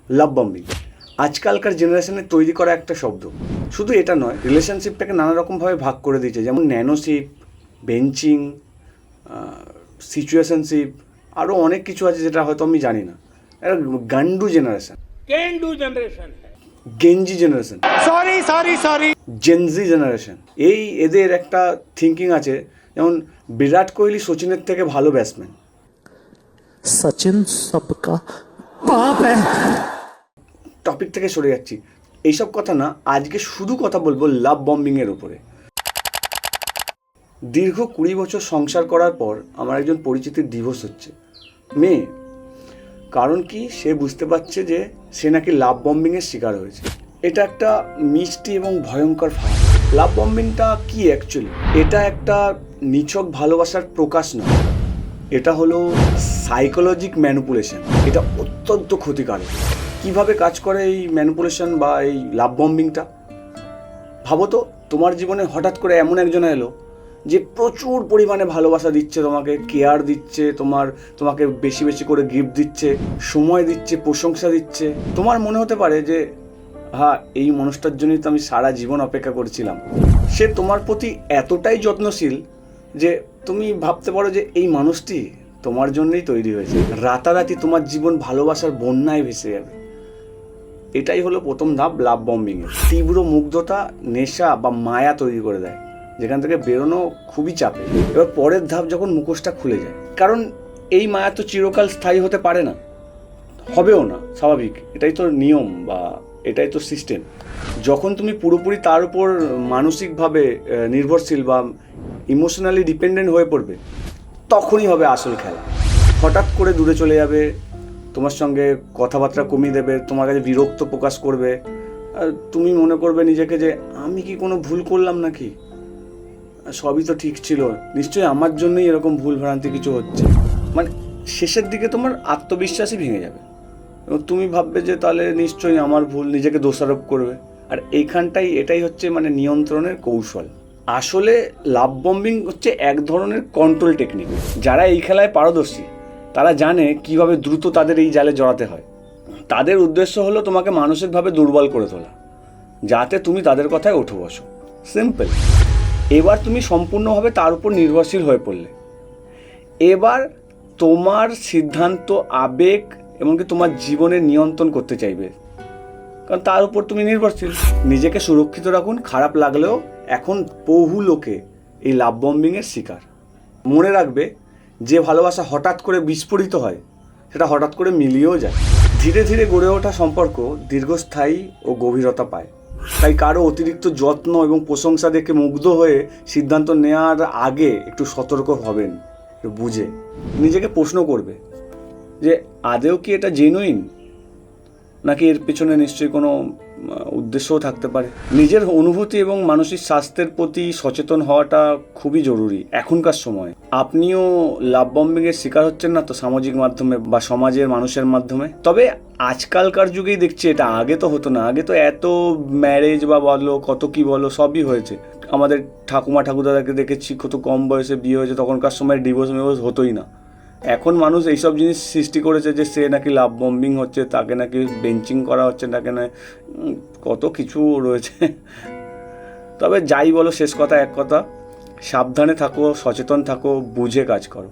লাভ bombing আজকালকার জেনারেশনে তৈরি করা একটা শব্দ। শুধু এটা নয়, রিলেশনশিপটাকে নানা রকমভাবে ভাগ করে দিয়েছে, যেমন ন্যানোশিপ, বেঞ্চিং, সিচুয়েশনশিপ, আরও অনেক কিছু আছে যেটা হয়তো আমি জানি না। এটা গান্ডু জেনারেশন, গেঞ্জি জেনারেশন, সরি জেনজি জেনারেশন। এদের একটা থিঙ্কিং আছে, যেমন বিরাট কোহলি সচিনের থেকে ভালো ব্যাটসম্যান। सचिन सबका बाप है। টপিক থেকে সরে যাচ্ছি, এইসব কথা না, আজকে শুধু কথা বলবো লাভ বম্বিংয়ের উপরে। দীর্ঘ 20 বছর সংসার করার পর আমার একজন পরিচিতির ডিভোর্স হচ্ছে। মেয়ে, কারণ কি? সে বুঝতে পারছে যে সে নাকি লাভ বম্বিংয়ের শিকার হয়েছে। এটা একটা মিষ্টি এবং ভয়ঙ্কর ফাঁদ। লাভ বম্বিংটা কি অ্যাকচুয়ালি? এটা একটা নিছক ভালোবাসার প্রকাশ নয়, এটা হলো সাইকোলজিক ম্যানিপুলেশন। এটা অত্যন্ত ক্ষতিকারক। কিভাবে কাজ করে এই ম্যানিপুলেশন বা এই লাভ বম্বিংটা? ভাবো তো, তোমার জীবনে হঠাৎ করে এমন একজন এলো যে প্রচুর পরিমাণে ভালোবাসা দিচ্ছে, তোমাকে কেয়ার দিচ্ছে, তোমাকে বেশি বেশি করে গিফট দিচ্ছে, সময় দিচ্ছে, প্রশংসা দিচ্ছে। তোমার মনে হতে পারে যে হ্যাঁ, এই মানুষটার জন্যই তো আমি সারা জীবন অপেক্ষা করছিলাম। সে তোমার প্রতি এতটাই যত্নশীল যে তুমি ভাবতে পারো যে এই মানুষটি তোমার জন্যই তৈরি হয়েছে। রাতারাতি তোমার জীবন ভালোবাসার বন্যায় ভেসে যাবে। এটাই হলো প্রথম ধাপ লাভ বম্বিংয়ের। তীব্র মুগ্ধতা, নেশা বা মায়া তৈরি করে দেয়, যেখান থেকে বেরোনো খুবই চাপে। এবার পরের ধাপ যখন মুখোশটা খুলে যায়, কারণ এই মায়া তো চিরকাল স্থায়ী হতে পারে না, হবেও না, স্বাভাবিক। এটাই তো নিয়ম বা এটাই তো সিস্টেম। যখন তুমি পুরোপুরি তার উপর মানসিকভাবে নির্ভরশীল বা ইমোশনালি ডিপেন্ডেন্ট হয়ে পড়বে, তখনই হবে আসল খেলা। হঠাৎ করে দূরে চলে যাবে, তোমার সঙ্গে কথাবার্তা কমিয়ে দেবে, তোমার কাছে বিরক্ত প্রকাশ করবে। তুমি মনে করবে নিজেকে যে আমি কি কোনো ভুল করলাম নাকি, সবই তো ঠিক ছিল, নিশ্চয়ই আমার জন্যই এরকম ভুল ভ্রান্তি কিছু হচ্ছে। মানে শেষের দিকে তোমার আত্মবিশ্বাসই ভেঙে যাবে এবং তুমি ভাববে যে তাহলে নিশ্চয়ই আমার ভুল, নিজেকে দোষারোপ করবে। আর এটাই হচ্ছে মানে নিয়ন্ত্রণের কৌশল। আসলে লাভ বম্বিং হচ্ছে এক ধরনের কন্ট্রোল টেকনিক। যারা এই খেলায় পারদর্শী তারা জানে কিভাবে দ্রুত তাদের এই জালে জড়াতে হয়। তাদের উদ্দেশ্য হলো তোমাকে মানসিকভাবে দুর্বল করে তোলা, যাতে তুমি তাদের কথায় উঠে বসো। সিম্পল। এবার তুমি সম্পূর্ণভাবে তার উপর নির্ভরশীল হয়ে পড়লে। এবার তোমার সিদ্ধান্ত, আবেগ, এমনকি তোমার জীবনের নিয়ন্ত্রণ করতে চাইবে, কারণ তার উপর তুমি নির্ভরশীল। নিজেকে সুরক্ষিত রাখুন। খারাপ লাগলেও এখন বহু লোকে এই লাভ বম্বিংয়ের শিকার। মনে রাখবে, যে ভালোবাসা হঠাৎ করে বিস্ফোরিত হয় সেটা হঠাৎ করে মিলিয়েও যায়। ধীরে ধীরে গড়ে ওঠা সম্পর্ক দীর্ঘস্থায়ী ও গভীরতা পায়। তাই কারো অতিরিক্ত যত্ন এবং প্রশংসা দেখে মুগ্ধ হয়ে সিদ্ধান্ত নেওয়ার আগে একটু সতর্ক হবেন, একটু বুঝে। নিজেকে প্রশ্ন করবে যে আদেও কি এটা জেনুইন, নাকি এর পেছনে নিশ্চয়ই কোনো উদ্দেশ্যও থাকতে পারে। নিজের অনুভূতি এবং মানসিক স্বাস্থ্যের প্রতি সচেতন হওয়াটা খুবই জরুরি এখনকার সময়। আপনিও লাভ বম্বিংয়ের শিকার হচ্ছেন না তো সামাজিক মাধ্যমে বা সমাজের মানুষের মাধ্যমে? তবে আজকালকার যুগেই দেখছি এটা, আগে তো হতো না। আগে তো এত ম্যারেজ বা বলো, কত কি বলো, সবই হয়েছে। আমাদের ঠাকুমা ঠাকুরদাদাকে দেখেছি কত কম বয়সে বিয়ে হয়েছে, তখনকার সময় ডিভোর্স মেভোর্স হতোই না। এখন মানুষ এইসব জিনিস সৃষ্টি করেছে যে সে নাকি লাভ বম্বিং হচ্ছে, তাকে নাকি বেঞ্চিং করা হচ্ছে, তাকে না কত কিছু রয়েছে। তবে যাই বলো, শেষ কথা এক কথা, সাবধানে থাকো, সচেতন থাকো, বুঝে কাজ করো।